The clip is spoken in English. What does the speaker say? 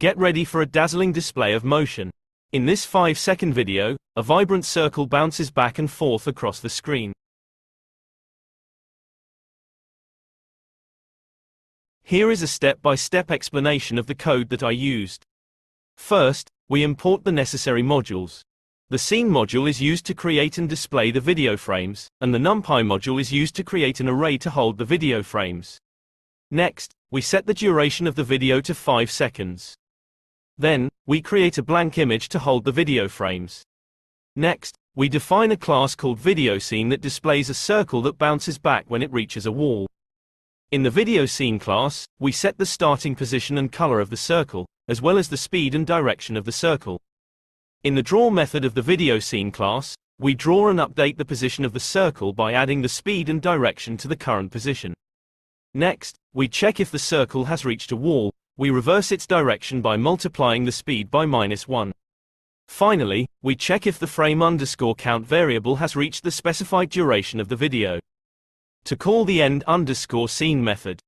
Get ready for a dazzling display of motion. In this 5-second video, a vibrant circle bounces back and forth across the screen. Here is a step-by-step explanation of the code that I used. First, we import the necessary modules. The scene module is used to create and display the video frames, and the NumPy module is used to create an array to hold the video frames. Next, we set the duration of the video to 5 seconds. Then, we create a blank image to hold the video frames. Next, we define a class called VideoScene that displays a circle that bounces back when it reaches a wall. In the VideoScene class, we set the starting position and color of the circle, as well as the speed and direction of the circle. In the draw method of the VideoScene class, we draw and update the position of the circle by adding the speed and direction to the current position. Next, we check if the circle has reached a wall. We reverse its direction by multiplying the speed by -1. Finally, we check if the frame_count variable has reached the specified duration of the video. To call the end_scene method,